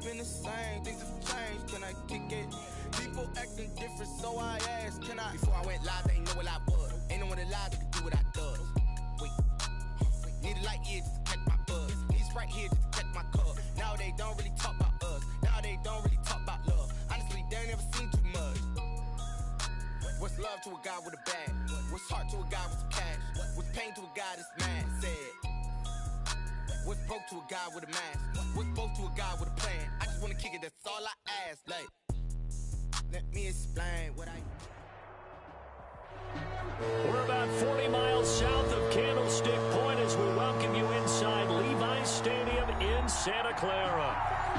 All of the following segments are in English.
been the same, things have changed, can I kick it? People acting different, so I asked, can I? Before I went live, they know what I was. Ain't no one alive that could do what I does. Wait, need a light here just to catch my buzz. Need Sprite here just to catch my cup. Now they don't really talk about us. Now they don't really talk about love. Honestly, they ain't never seen too much. What's love to a guy with a bag? What's heart to a guy with some cash? What's pain to a guy that's mad? Said. What's broke to a guy with a mask? What's both to a guy with a plan? I just wanna kick it, that's all I ask. Like, let me explain what I... We're about 40 miles south of Candlestick Point as we welcome you inside Levi's Stadium in Santa Clara.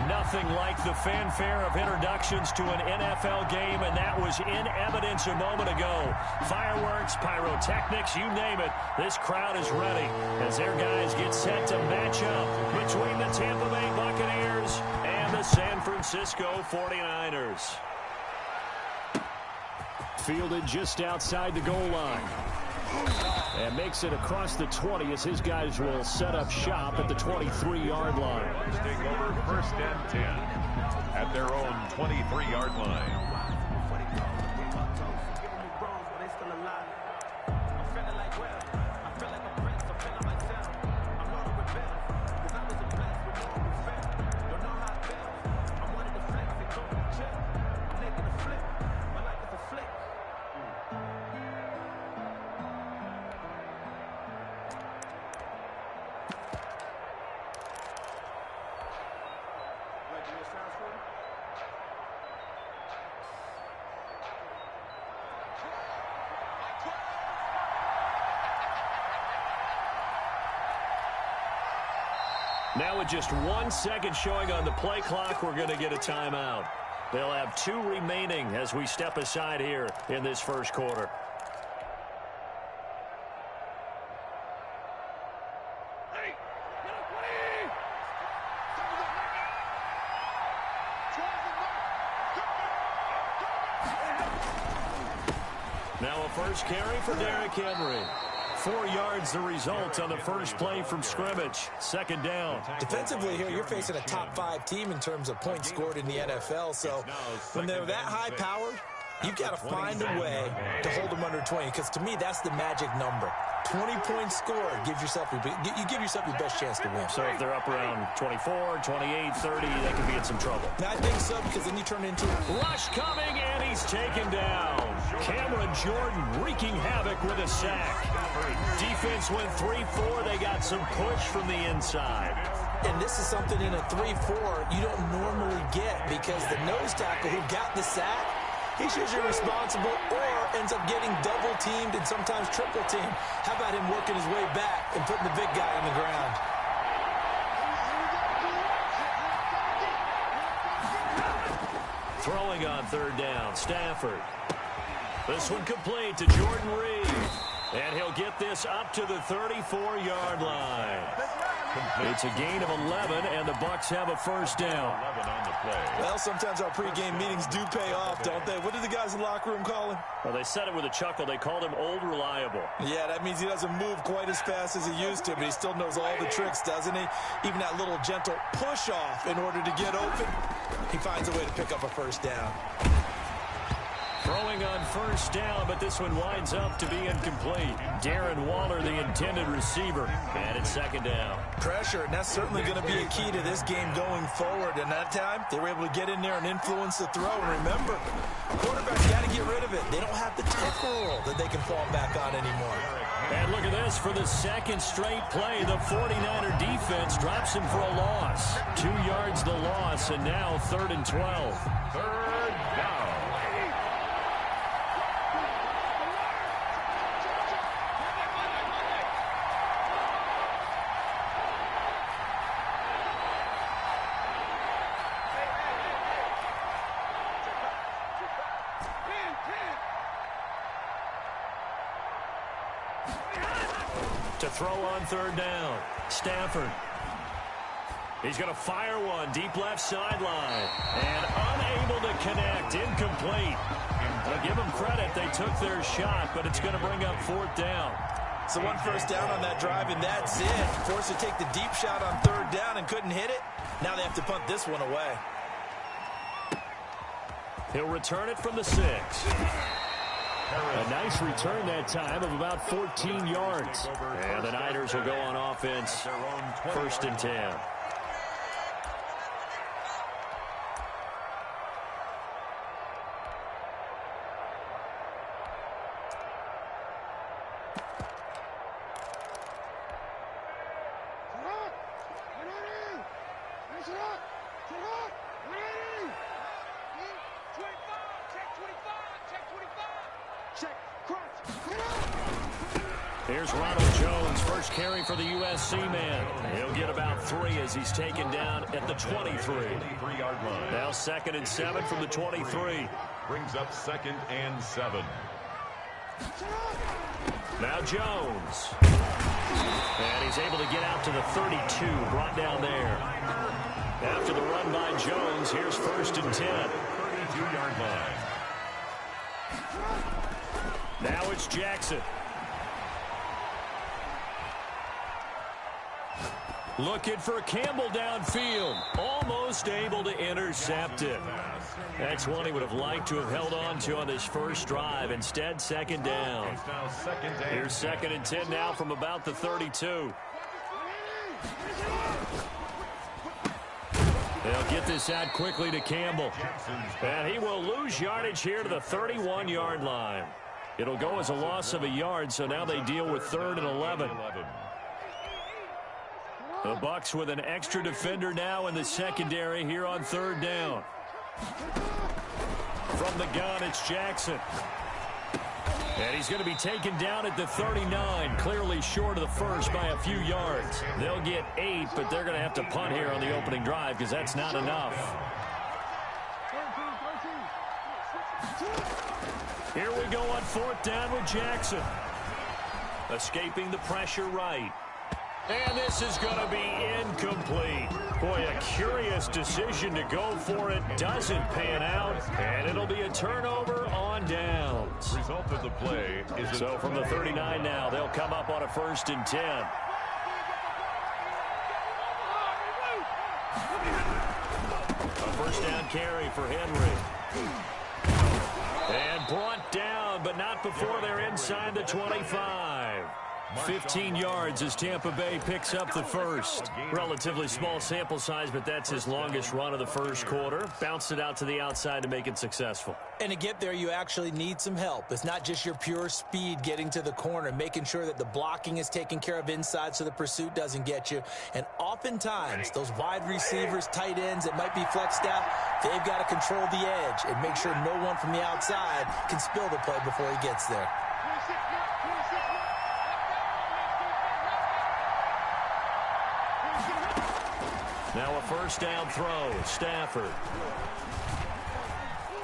Nothing like the fanfare of introductions to an NFL game, and that was in evidence a moment ago. Fireworks, pyrotechnics, you name it. This crowd is ready as their guys get set to match up between the Tampa Bay Buccaneers and the San Francisco 49ers. Fielded just outside the goal line. And makes it across the 20 as his guys will set up shop at the 23-yard line. Take over 1st and 10 at their own 23-yard line. Now with just 1 second showing on the play clock, we're going to get a timeout. They'll have 2 remaining as we step aside here in this first quarter. Now a first carry for Derrick Henry. 4 yards the result on the first play from scrimmage. Second down. Defensively here, you're facing a top 5 team in terms of points scored in the NFL. So when they're that high powered, you've got to find a way to hold them under 20. Because to me, that's the magic number. 20 points scored gives yourself you give yourself your best chance to win. So if they're up around 24, 28, 30, they could be in some trouble. I think so, because then you turn into rush coming, and he's taken down. Cameron Jordan wreaking havoc with a sack. Defense went 3-4. They got some push from the inside. And this is something in a 3-4 you don't normally get, because the nose tackle who got the sack, he's usually responsible or ends up getting double-teamed and sometimes triple-teamed. How about him working his way back and putting the big guy on the ground? Throwing on third down, Stafford. This one complete to Jordan Reed. And he'll get this up to the 34-yard line. It's a gain of 11, and the Bucs have a first down. 11 on the play. Well, sometimes our pregame meetings do pay off, don't they? What did the guys in the locker room call him? Well, they said it with a chuckle. They called him Old Reliable. Yeah, that means he doesn't move quite as fast as he used to, but he still knows all the tricks, doesn't he? Even that little gentle push-off in order to get open, he finds a way to pick up a first down. Throwing on first down, but this one winds up to be incomplete. Darren Waller, the intended receiver, and it's second down. Pressure, and that's certainly going to be a key to this game going forward. And that time, they were able to get in there and influence the throw. And remember, quarterbacks got to get rid of it. They don't have the tackle that they can fall back on anymore. And look at this. For the second straight play, the 49er defense drops him for a loss. 2 yards the loss, and now 3rd and 12. Third down. To throw on third down, Stafford. He's going to fire one deep left sideline. And unable to connect, incomplete. I'll give them credit, they took their shot, but it's going to bring up 4th down. So 1 first down on that drive, and that's it. Forced to take the deep shot on 3rd down and couldn't hit it. Now they have to punt this one away. He'll return it from the 6. A nice return that time of about 14 yards. And the Niners will go on offense, 1st and 10. Here's Ronald Jones, first carry for the USC man. He'll get about 3 as he's taken down at the 23. Now 2nd and 7 from the 23. Brings up 2nd and 7. Now Jones. And he's able to get out to the 32, brought down there. After the run by Jones, here's 1st and 10. 32-yard line. Now it's Jackson. Looking for Campbell downfield. Almost able to intercept it. That's one he would have liked to have held on to on his first drive. Instead, 2nd down. Here's 2nd and 10 now from about the 32. They'll get this out quickly to Campbell. And he will lose yardage here to the 31-yard line. It'll go as a loss of a yard, so now they deal with 3rd and 11. The Bucs with an extra defender now in the secondary here on 3rd down. From the gun, it's Jackson. And he's going to be taken down at the 39, clearly short of the first by a few yards. They'll get 8, but they're going to have to punt here on the opening drive because that's not enough. Here we go on 4th down with Jackson. Escaping the pressure right. And this is going to be incomplete. Boy, a curious decision to go for it. Doesn't pan out. And it'll be a turnover on downs. Result of the play is... So from the 39 now, they'll come up on a 1st and 10. A 1st down carry for Henry. And brought down, but not before they're inside the 25. 15 yards as Tampa Bay picks up the first. Relatively small sample size, but that's his longest run of the first quarter. Bounced it out to the outside to make it successful. And to get there, you actually need some help. It's not just your pure speed getting to the corner, making sure that the blocking is taken care of inside so the pursuit doesn't get you. And oftentimes, those wide receivers, tight ends that might be flexed out, they've got to control the edge and make sure no one from the outside can spill the play before he gets there. Now a 1st down throw. Stafford.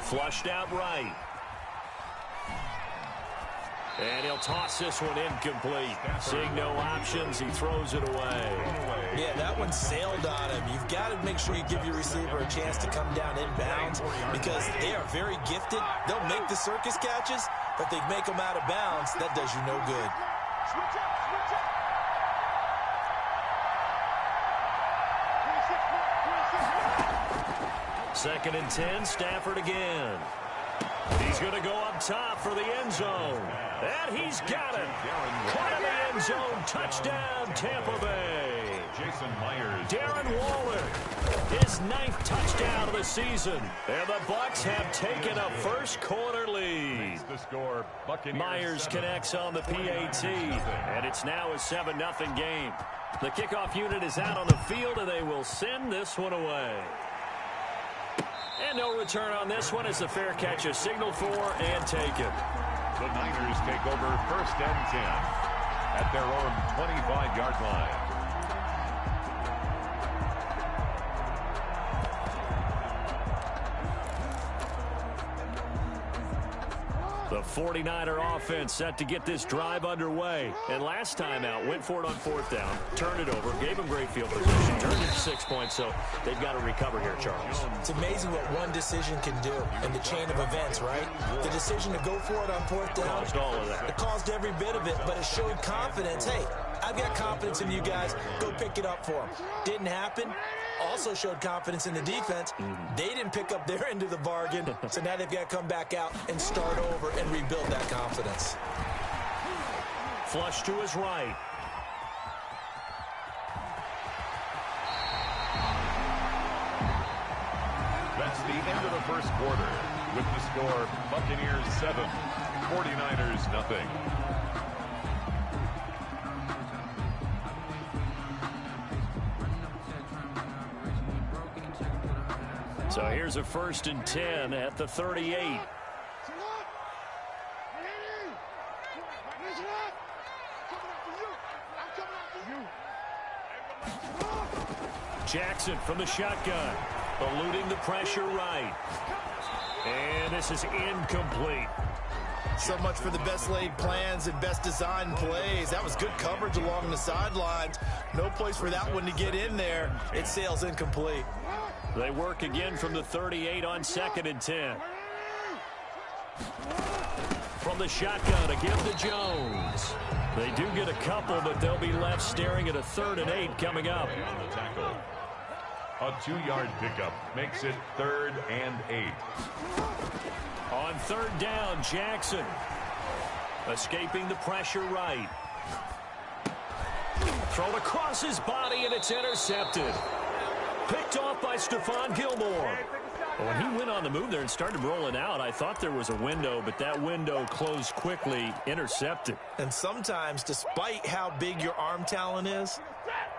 Flushed out right. And he'll toss this one incomplete. Seeing no options, he throws it away. Yeah, that one sailed on him. You've got to make sure you give your receiver a chance to come down inbounds because they are very gifted. They'll make the circus catches, but they make them out of bounds. That does you no good. 2nd and 10, Stafford again. He's going to go up top for the end zone. And he's got it. Caught in the end zone. Touchdown, Tampa Bay. Jason Myers. Darren Waller, his 9th touchdown of the season. And the Bucs have taken a first quarter lead. The score, Myers connects on the PAT. And it's now a 7-0 game. The kickoff unit is out on the field, and they will send this one away. And no return on this one as the fair catch is signaled for and taken. The Niners take over 1st and 10 at their own 25-yard line. The 49er offense set to get this drive underway. And last time out, went for it on 4th down, turned it over, gave them great field position, turned it to 6 points, so they've got to recover here, Charles. It's amazing what one decision can do in the chain of events, right? The decision to go for it on 4th down. Caused all of that. It caused every bit of it, but it showed confidence. Hey, I've got confidence in you guys. Go pick it up for them. Didn't happen. also showed confidence in the defense. They didn't pick up their end of the bargain, so now they've got to come back out and start over and rebuild that confidence. Flush to his right. That's the end of the first quarter. With the score, Buccaneers 7, 49ers nothing. So here's a 1st and 10 at the 38. Jackson from the shotgun, eluding the pressure right. And this is incomplete. So much for the best laid plans and best designed plays. That was good coverage along the sidelines. No place for that one to get in there. It sails incomplete. They work again from the 38 on 2nd and 10. From the shotgun to give to Jones. They do get a couple, but they'll be left staring at a 3rd and 8 coming up. On the tackle. A 2-yard pickup makes it 3rd and 8. On 3rd down, Jackson. Escaping the pressure right. Thrown across his body, and it's intercepted. Picked off by Stephon Gilmore. When he went on the move there and started rolling out, I thought there was a window, but that window closed quickly, intercepted. And sometimes, despite how big your arm talent is,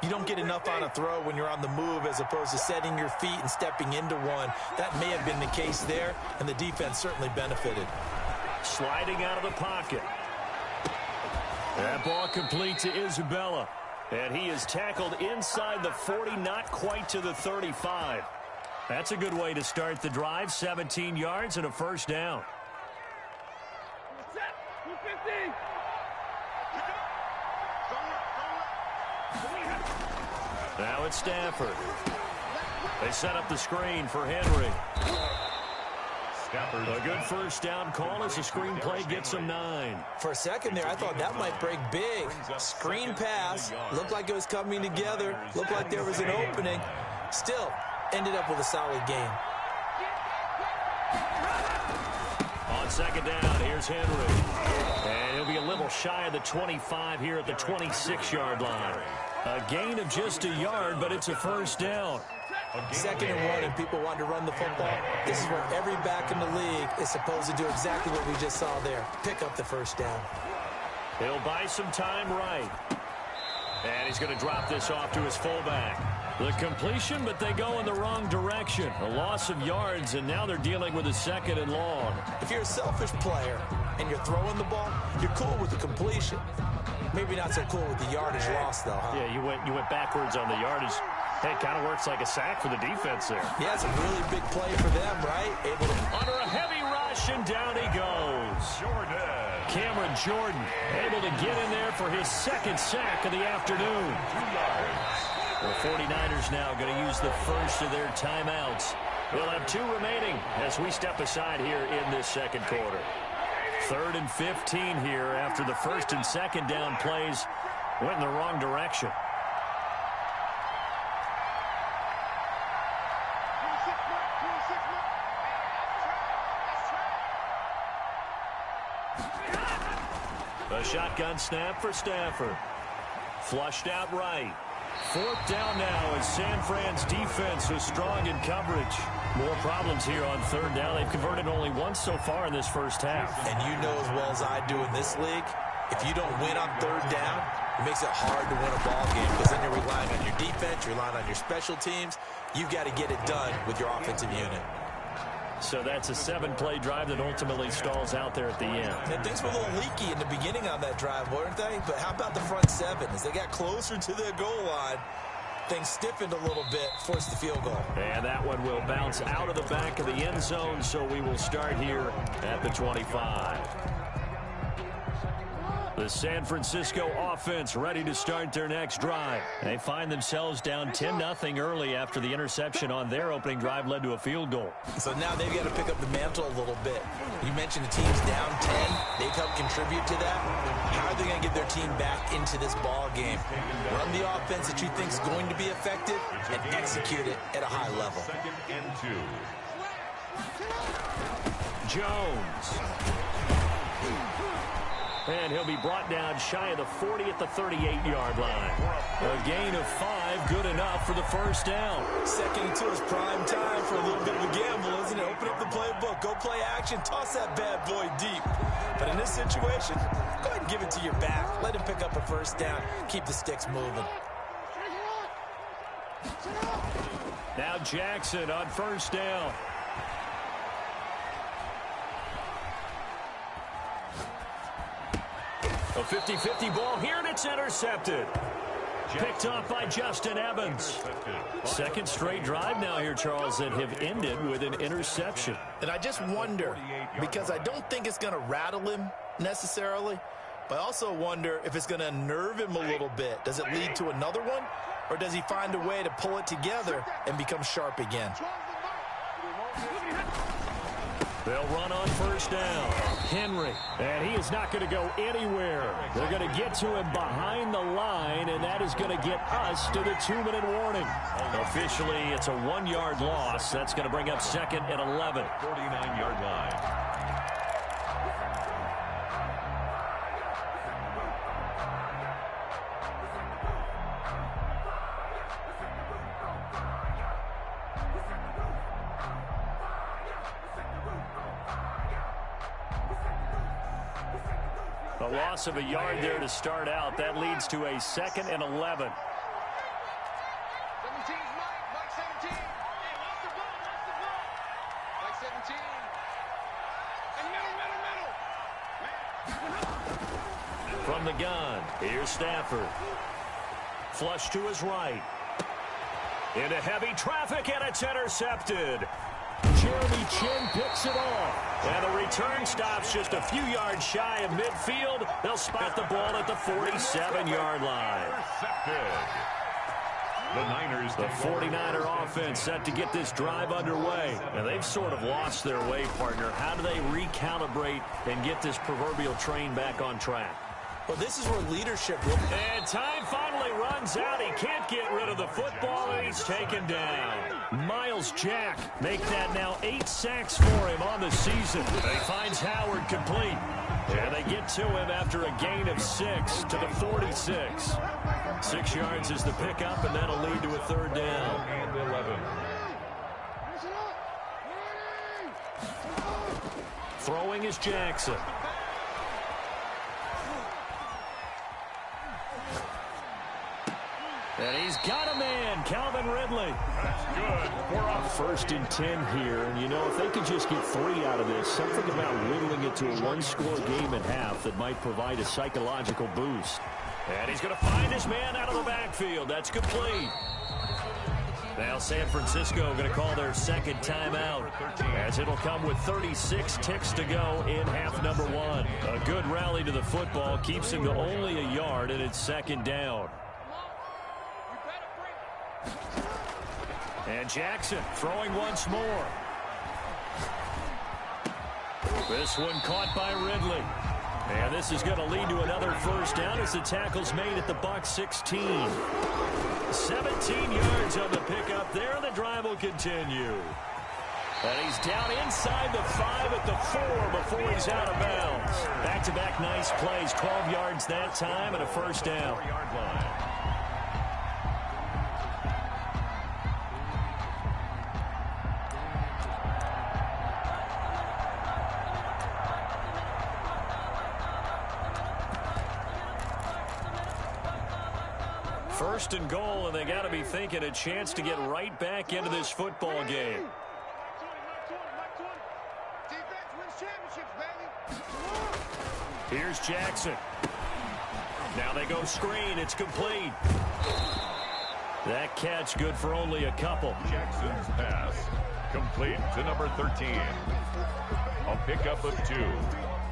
you don't get enough on a throw when you're on the move as opposed to setting your feet and stepping into one. That may have been the case there, and the defense certainly benefited. Sliding out of the pocket. That ball complete to Isabella. And he is tackled inside the 40, not quite to the 35. That's a good way to start the drive. 17 yards and a 1st down. Now it's Stafford. They set up the screen for Henry. A good 1st down call as the screen play gets him 9. For a second there, I thought that might break big. Screen pass. Looked like it was coming together. Looked like there was an opening. Still, ended up with a solid gain. On 2nd down, here's Henry. And he'll be a little shy of the 25 here at the 26-yard line. A gain of just a yard, but it's a 1st down. 2nd and 1, and people want to run the football. This is where every back in the league is supposed to do exactly what we just saw there. Pick up the 1st down. He'll buy some time right. And he's going to drop this off to his fullback. The completion, but they go in the wrong direction. A loss of yards, and now they're dealing with a 2nd and long. If you're a selfish player and you're throwing the ball, you're cool with the completion. Maybe not so cool with the yardage loss, though, huh? Yeah, you went backwards on the yardage. Hey, it kind of works like a sack for the defense there. Yeah, it's a really big play for them, right? Able to... Under a heavy rush, and down he goes. Cameron Jordan able to get in there for his 2nd sack of the afternoon. 2 yards. The 49ers now going to use the first of their timeouts. They'll have 2 remaining as we step aside here in this 2nd quarter. 3rd and 15 here after the 1st and 2nd down plays went in the wrong direction. A shotgun snap for Stafford. Flushed out right. 4th down now as San Fran's defense is strong in coverage. More problems here on 3rd down. They've converted only once so far in this 1st half. And you know as well as I do in this league, if you don't win on 3rd down, it makes it hard to win a ball game because then you're relying on your defense, you're relying on your special teams. You've got to get it done with your offensive unit. So that's a 7-play drive that ultimately stalls out there at the end. And things were a little leaky in the beginning on that drive, weren't they? But how about the front 7? As they got closer to their goal line, things stiffened a little bit, forced the field goal. And that one will bounce out of the back of the end zone, so we will start here at the 25. The San Francisco offense ready to start their next drive. They find themselves down 10-0 early after the interception on their opening drive led to a field goal. So now they've got to pick up the mantle a little bit. You mentioned the team's down 10. They've helped contribute to that. How are they going to get their team back into this ball game? Run the offense that you think is going to be effective and execute it at a high level. 2nd and 2. Jones. And he'll be brought down shy of the 40 at the 38-yard line. A gain of 5, good enough for the first down. 2nd and 2 is prime time for a little bit of a gamble, isn't it? Open up the playbook, go play action, toss that bad boy deep. But in this situation, go ahead and give it to your back. Let him pick up a first down. Keep the sticks moving. Now Jackson on first down. A 50-50 ball here, and it's intercepted. Picked off by Justin Evans. Second straight drive now here, Charles, that have ended with an interception. And I just wonder, because I don't think it's going to rattle him necessarily, but I also wonder if it's going to unnerve him a little bit. Does it lead to another one, or does he find a way to pull it together and become sharp again? They'll run on first down. Henry, and he is not going to go anywhere. They're going to get to him behind the line, and that is going to get us to the 2-minute warning. Officially, it's a 1-yard loss. That's going to bring up 2nd and 11. 49-yard line. A loss of a yard there to start out. That leads to a 2nd and 11. 17's Mike 17. Hey, watch the ball, Mike 17. And middle. From the gun, here's Stafford. Flush to his right. Into heavy traffic, and it's intercepted. Jeremy Chin picks it off. And the return stops just a few yards shy of midfield. They'll spot the ball at the 47-yard line. The 49er offense set to get this drive underway. And they've sort of lost their way, partner. How do they recalibrate and get this proverbial train back on track? Well, this is where leadership will... And time finally runs out. He can't get rid of the football, and he's taken down. Miles Jack make that now 8 sacks for him on the season. He finds Howard complete. And they get to him after a gain of 6 to the 46. 6 yards is the pickup, and that'll lead to a 3rd down. And 11. Throwing is Jackson. And he's got a man, Calvin Ridley. That's good. We're up 1st and 10 here, and you know, if they could just get 3 out of this, something about whittling it to a 1-score game at half that might provide a psychological boost. And he's going to find his man out of the backfield. That's complete. Now San Francisco going to call their 2nd timeout, as it'll come with 36 ticks to go in half number 1. A good rally to the football keeps him to only a yard, and it's 2nd down. And Jackson throwing once more. This one caught by Ridley. And this is going to lead to another 1st down as the tackle's made at the Bucs 16. 17 yards on the pickup there. The drive will continue. And he's down inside the 5 at the 4 before he's out of bounds. Back-to-back nice plays. 12 yards that time and a 1st down. 4-yard line. First and goal, and they got to be thinking a chance to get right back into this football game. Here's Jackson. Now they go screen. It's complete. That catch good for only a couple. Jackson's pass complete to number 13. A pickup of 2.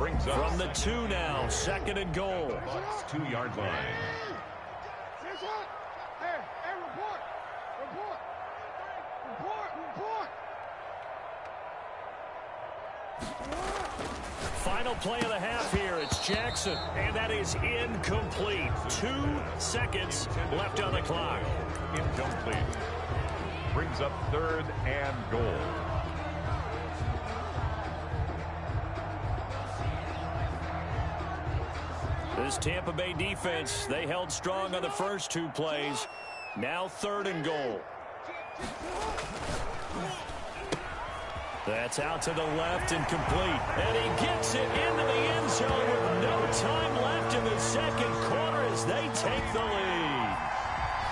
Brings up from the 2 now, 2nd and goal. Bucks 2-yard line. Final play of the half here. It's Jackson, and that is incomplete. 2 seconds left on the clock. Incomplete. Brings up 3rd and goal. This Tampa Bay defense, they held strong on the first 2 plays. Now 3rd and goal. That's out to the left and complete. And he gets it into the end zone with no time left in the second quarter as they take the lead.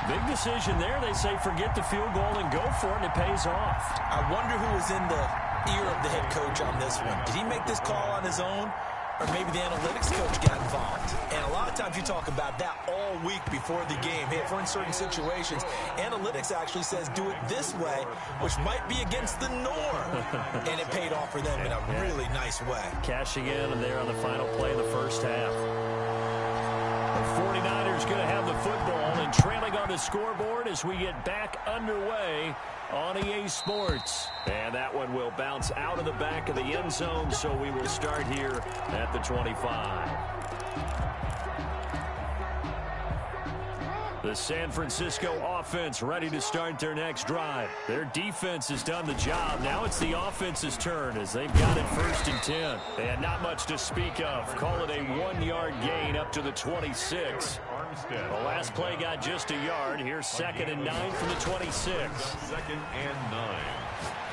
Big decision there. They say forget the field goal and go for it, and it pays off. I wonder who was in the ear of the head coach on this one. Did he make this call on his own? Or maybe the analytics coach got involved. And a lot of times you talk about that all week before the game. Hey, if we're in certain situations, analytics actually says do it this way, which might be against the norm. And it paid off for them in a really nice way. Cashing in there on the final play of the first half. The 49ers going to have the football and trailing on the scoreboard as we get back underway on EA Sports. And that one will bounce out of the back of the end zone, so we will start here at the 25. The San Francisco offense ready to start their next drive. Their defense has done the job. Now it's the offense's turn as they've got it 1st and 10. And not much to speak of. Call it a 1-yard gain up to the 26. The last play got just a yard. Here's 2nd and 9 from the 26. 2nd and 9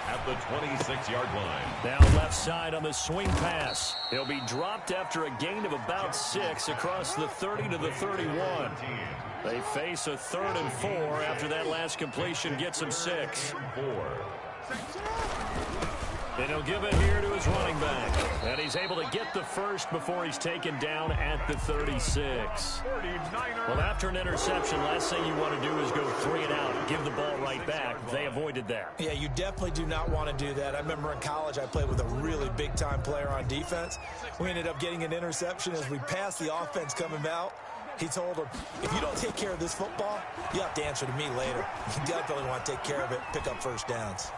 at the 26-yard line. Now left side on the swing pass. He'll be dropped after a gain of about 6 across the 30 to the 31. They face a 3rd and 4 after that last completion gets him 6. 4. And he'll give it here to his running back. And he's able to get the first before he's taken down at the 36. Well, after an interception, last thing you want to do is go 3 and out and give the ball right back. They avoided that. Yeah, you definitely do not want to do that. I remember in college I played with a really big-time player on defense. We ended up getting an interception as we passed the offense coming out. He told him, if you don't take care of this football, you have to answer to me later. You definitely want to take care of it, pick up first downs.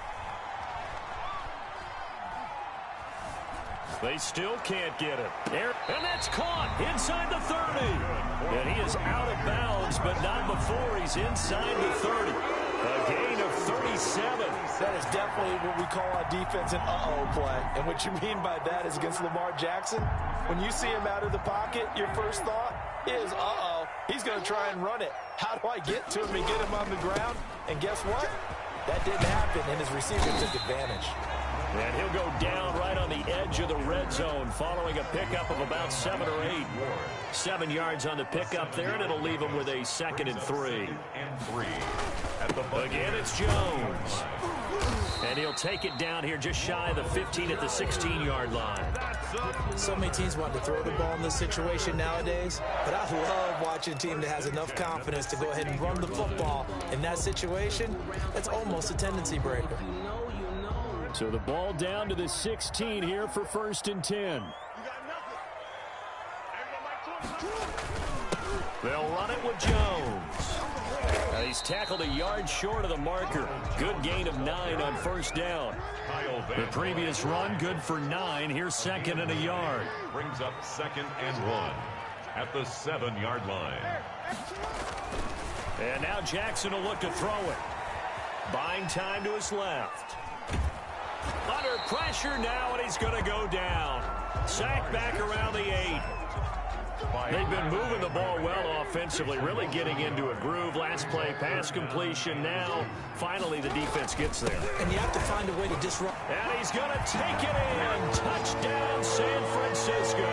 They still can't get it. And that's caught inside the 30. And he is out of bounds, but not before he's inside the 30. A gain of 37. That is definitely what we call on defense an uh-oh play. And what you mean by that is against Lamar Jackson, when you see him out of the pocket, your first thought is, uh-oh, he's going to try and run it. How do I get to him and get him on the ground? And guess what? That didn't happen, and his receiver took advantage. And he'll go down right on the edge of the red zone following a pickup of about 7 or 8. 7 yards on the pickup there, and it'll leave him with a 2nd and 3. Again, it's Jones. And he'll take it down here just shy of the 15 at the 16-yard line. So many teams want to throw the ball in this situation nowadays, but I love watching a team that has enough confidence to go ahead and run the football. In that situation, that's almost a tendency breaker. So the ball down to the 16 here for 1st and 10. They'll run it with Jones. Now he's tackled a yard short of the marker. Good gain of 9 on 1st down. The previous run, good for 9. Here's 2nd and a yard. Brings up 2nd and 1 at the 7-yard line. And now Jackson will look to throw it. Buying time to his left. Under pressure now, and he's going to go down. Sacked back around the 8. They've been moving the ball well offensively, really getting into a groove. Last play, pass completion. Now, finally, the defense gets there. And you have to find a way to disrupt. And he's going to take it in. Touchdown, San Francisco.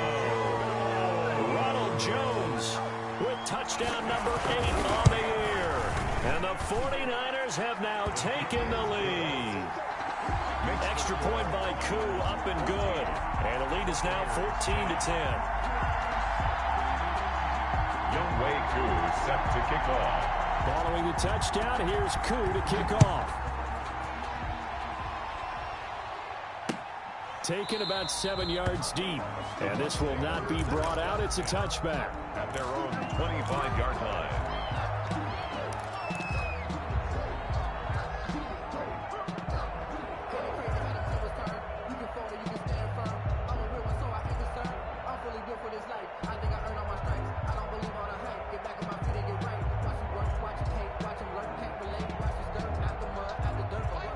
Ronald Jones with touchdown number 8 on the year. And the 49ers have now taken the lead. Extra point by Koo, up and good. And the lead is now 14-10. Younghoe Koo set to kick off. Following the touchdown, here's Koo to kick off. taken about 7 yards deep. And this will not be brought out. It's a touchback. At their own 25-yard line.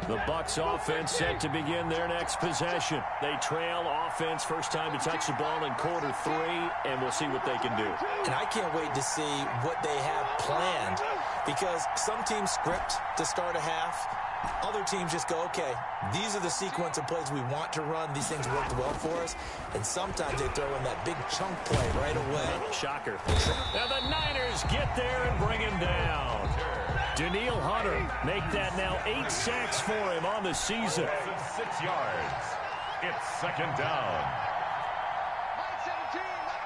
The Bucs offense set to begin their next possession. They trail offense, first time to touch the ball in quarter 3, and we'll see what they can do. And I can't wait to see what they have planned, because some teams script to start a half. Other teams just go, okay, these are the sequence of plays we want to run. These things worked well for us. And sometimes they throw in that big chunk play right away. Shocker. Now the Niners get there and bring him down. Danielle Hunter make that now 8 sacks for him on the season. 6 yards. It's second down. Line 17, line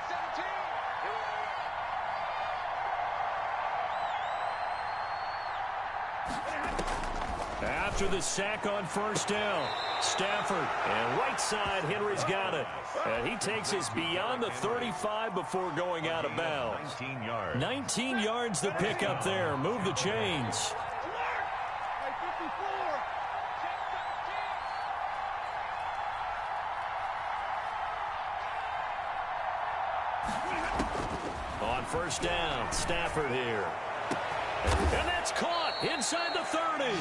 17. After the sack on first down, Stafford, and right side, Henry's got it. And he takes us beyond the 35 before going out of bounds. 19 yards. 19 yards the pick up there. Move the chains. On first down, Stafford here. And that's caught inside the 30.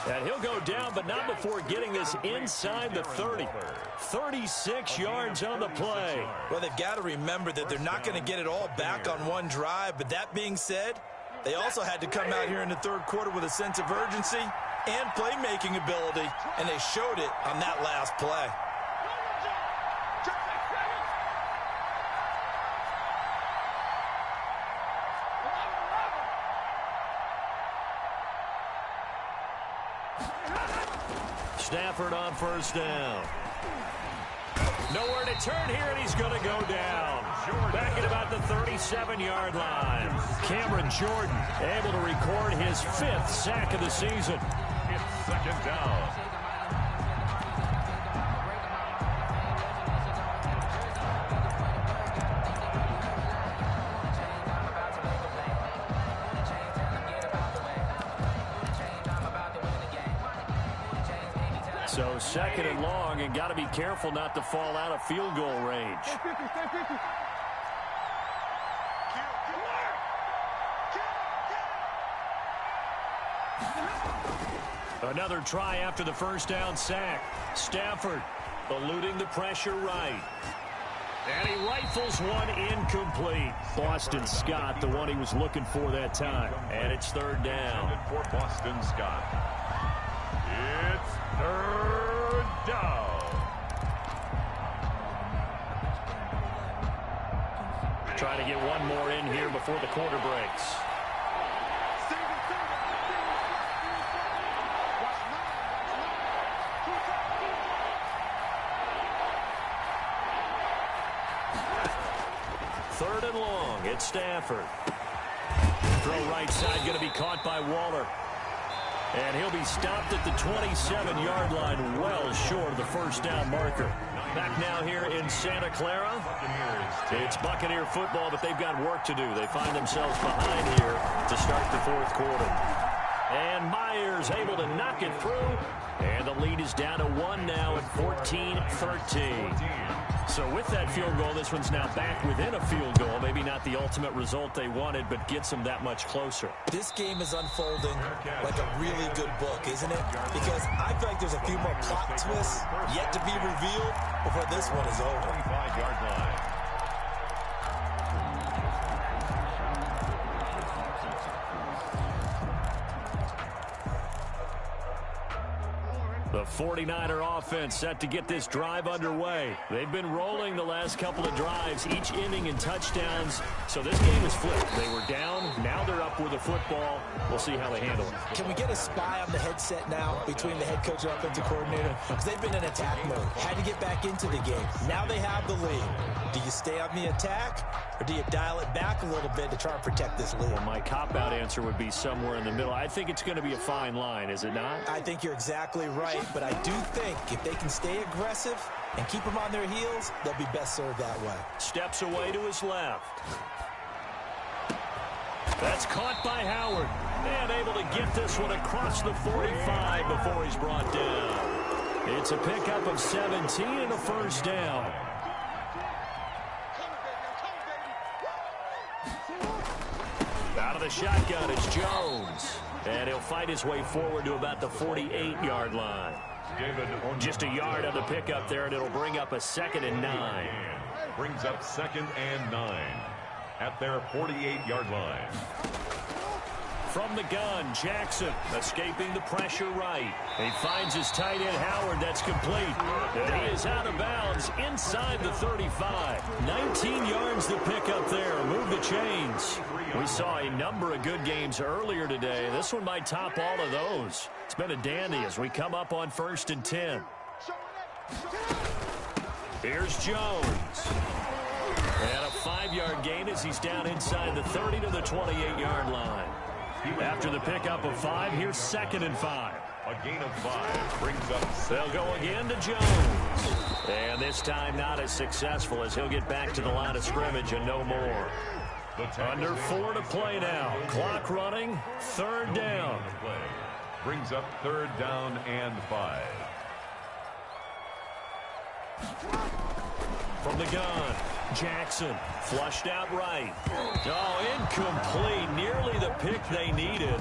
And he'll go down, but not before getting this inside the 30. 36 yards on the play. Well, they've got to remember that they're not going to get it all back on one drive. But that being said, they also had to come out here in the third quarter with a sense of urgency and playmaking ability. And they showed it on that last play. Stafford on first down. Nowhere to turn here, and he's going to go down. Back at about the 37-yard line. Cameron Jordan able to record his 5th sack of the season. It's second down. So second and long, and got to be careful not to fall out of field goal range. Another try after the first down sack. Stafford eluding the pressure right. And he rifles one incomplete. Boston Scott, the one he was looking for that time. And it's third down. For Boston Scott. It's third down. Trying to get one more in here before the quarter breaks. Third and long, it's Stafford. Throw right side going to be caught by Waller. And he'll be stopped at the 27-yard line, well short of the first down marker. Back now here in Santa Clara. It's Buccaneer football, but they've got work to do. They find themselves behind here to start the fourth quarter. And Myers able to knock it through. And the lead is down to 1 now at 14-13. So with that field goal, this one's now back within a field goal. Maybe not the ultimate result they wanted, but gets them that much closer. This game is unfolding like a really good book, isn't it? Because I feel like there's a few more plot twists yet to be revealed before this one is over. 25-yard line. The 49er offense set to get this drive underway. They've been rolling the last couple of drives, each ending in touchdowns. So this game is flipped. They were down, now they're up up with the football. We'll see how they handle it. Can we get a spy on the headset now between the head coach and offensive coordinator? Because they've been in attack mode. Had to get back into the game. Now they have the lead. Do you stay on the attack, or do you dial it back a little bit to try and protect this lead? Well, my cop-out answer would be somewhere in the middle. I think it's going to be a fine line, is it not? I think you're exactly right, but I do think if they can stay aggressive and keep them on their heels, they'll be best served that way. Steps away to his left. That's caught by Howard. And able to get this one across the 45 before he's brought down. It's a pickup of 17 and a first down. Out of the shotgun is Jones. And he'll fight his way forward to about the 48-yard line. Just a yard on the pickup there, and it'll bring up a 2nd and 9. Brings up 2nd and 9 at their 48-yard line. From the gun, Jackson escaping the pressure right. He finds his tight end, Howard. That's complete. And he is out of bounds inside the 35. 19 yards to pick up there. Move the chains. We saw a number of good games earlier today. This one might top all of those. It's been a dandy as we come up on 1st and 10. Here's Jones. And a 5-yard gain as he's down inside the 30 to the 28-yard line. After the pickup of 5, here's 2nd and 5. A gain of 5 brings up. They'll go again to Jones. And this time not as successful as he'll get back to the line of scrimmage and no more. Under 4 to play now. Clock running. 3rd down. Brings up 3rd down and 5. From the gun, Jackson flushed out right. Oh, incomplete. Nearly the pick they needed.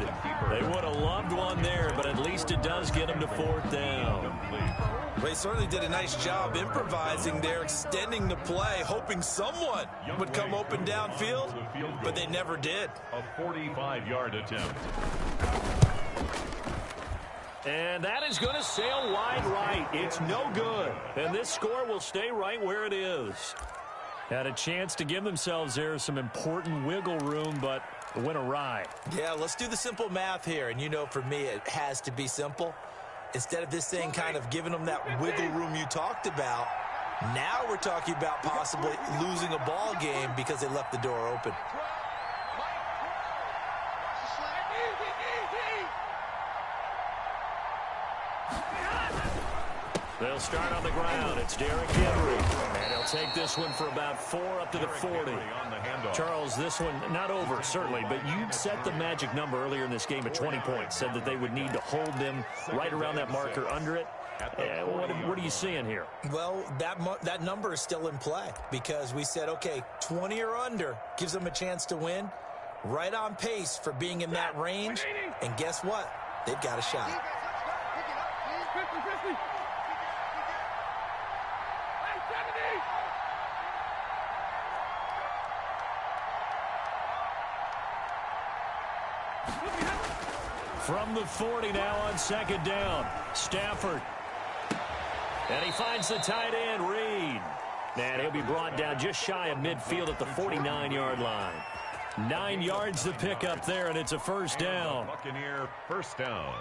They would have loved one there, but at least it does get them to 4th down. Well, he certainly did a nice job improvising there, extending the play, hoping someone would come open downfield, but they never did. A 45-yard attempt. And that is going to sail wide right. It's no good. And this score will stay right where it is. Had a chance to give themselves there some important wiggle room, but it went awry. Yeah, let's do the simple math here. And you know, for me, it has to be simple. Instead of this thing kind of giving them that wiggle room you talked about, now we're talking about possibly losing a ball game because they left the door open. They'll start on the ground. It's Derrick Henry. And he'll take this one for about 4 up to the 40. Charles, this one not over, certainly, but you set the magic number earlier in this game at 20 points. Said that they would need to hold them right around that marker under it. What are you seeing here? Well, that number is still in play because we said, okay, 20 or under gives them a chance to win. Right on pace for being in that range. And guess what? They've got a shot. From the 40 now on 2nd down. Stafford. And he finds the tight end, Reed. And he'll be brought down just shy of midfield at the 49-yard line. 9 yards to pick up there, and it's a 1st down. Buccaneer 1st down.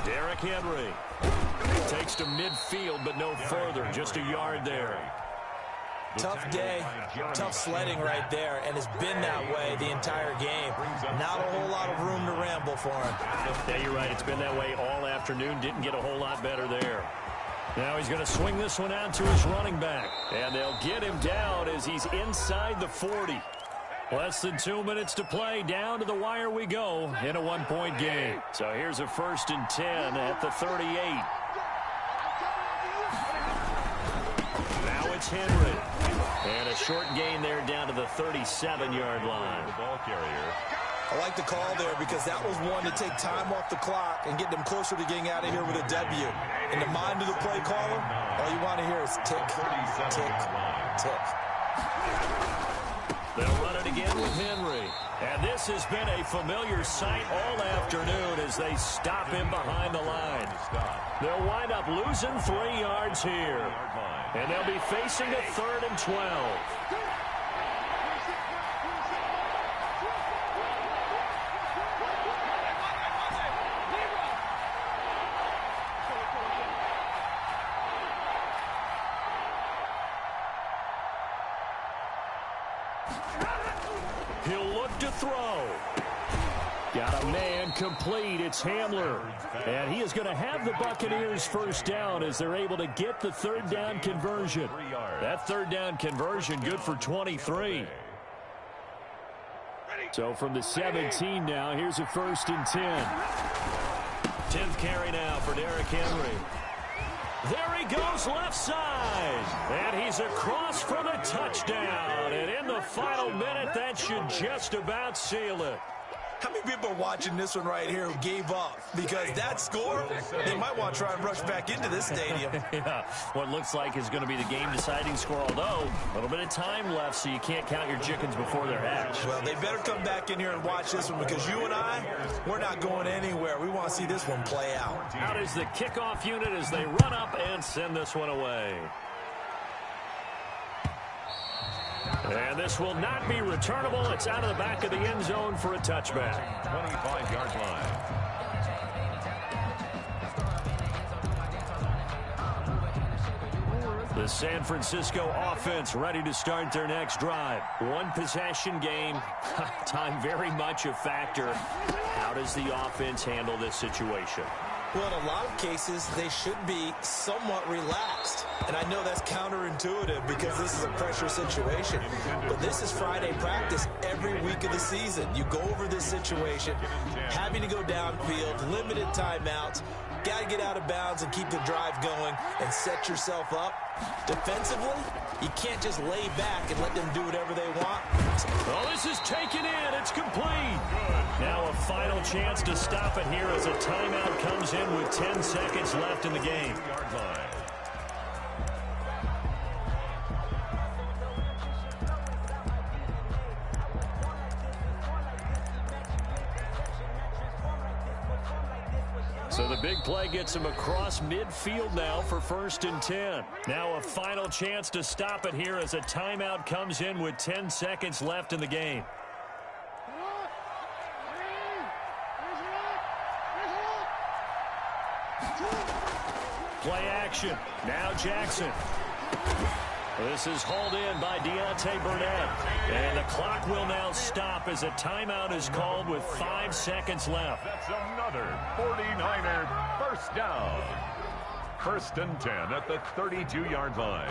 Derrick Henry takes to midfield, but no further. Just a yard there. Tough day, tough sledding right there, and it's been that way the entire game. Not a whole lot of room to ramble for him. Yeah, you're right. It's been that way all afternoon. Didn't get a whole lot better there. Now he's going to swing this one out to his running back. And they'll get him down as he's inside the 40. Less than 2 minutes to play. Down to the wire we go in a 1-point game. So here's a 1st and 10 at the 38. Now it's Henry. And a short gain there down to the 37-yard line. The ball carrier. I like the call there because that was one to take time off the clock and get them closer to getting out of here with a W. In the mind of the play caller, all you want to hear is tick, tick, tick. They'll run it again with Henry. And this has been a familiar sight all afternoon as they stop him behind the line. They'll wind up losing 3 yards here. And they'll be facing a 3rd and 12. He'll look to throw. Got a man complete. It's Hamler. And he is going to have the Buccaneers first down as they're able to get the 3rd down conversion. That 3rd down conversion good for 23. So from the 17 now, here's a 1st and 10. 10th carry now for Derrick Henry. There he goes left side. And he's across for the touchdown. And in the final minute, that should just about seal it. How many people are watching this one right here who gave up? Because that score, they might want to try and rush back into this stadium. Yeah, what looks like is going to be the game-deciding score, although a little bit of time left, so you can't count your chickens before they're hatched. Well, they better come back in here and watch this one because you and I, we're not going anywhere. We want to see this one play out. Out is the kickoff unit as they run up and send this one away. And this will not be returnable. It's out of the back of the end zone for a touchback. 25-yard line. The San Francisco offense ready to start their next drive. One possession game. Time very much a factor. How does the offense handle this situation? Well, in a lot of cases, they should be somewhat relaxed. And I know that's counterintuitive because this is a pressure situation. But this is Friday practice every week of the season. You go over this situation, having to go downfield, limited timeouts, got to get out of bounds and keep the drive going and set yourself up. Defensively, you can't just lay back and let them do whatever they want. Oh, this is taken in. It's complete. Now a final chance to stop it here as a timeout comes in with 10 seconds left in the game. So the big play gets him across midfield now for 1st and 10. Now a final chance to stop it here as a timeout comes in with 10 seconds left in the game. Play action. Now Jackson. This is hauled in by Deontay Burnett. And the clock will now stop as a timeout is called with 5 seconds left. That's another 49er first down. 1st and 10 at the 32-yard line.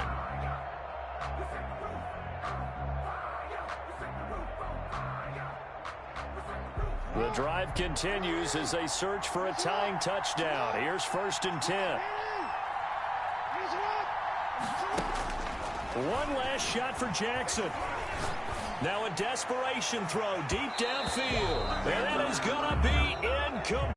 The drive continues as they search for a tying touchdown. Here's 1st and 10. One last shot for Jackson. Now a desperation throw deep downfield. And that is going to be incomplete.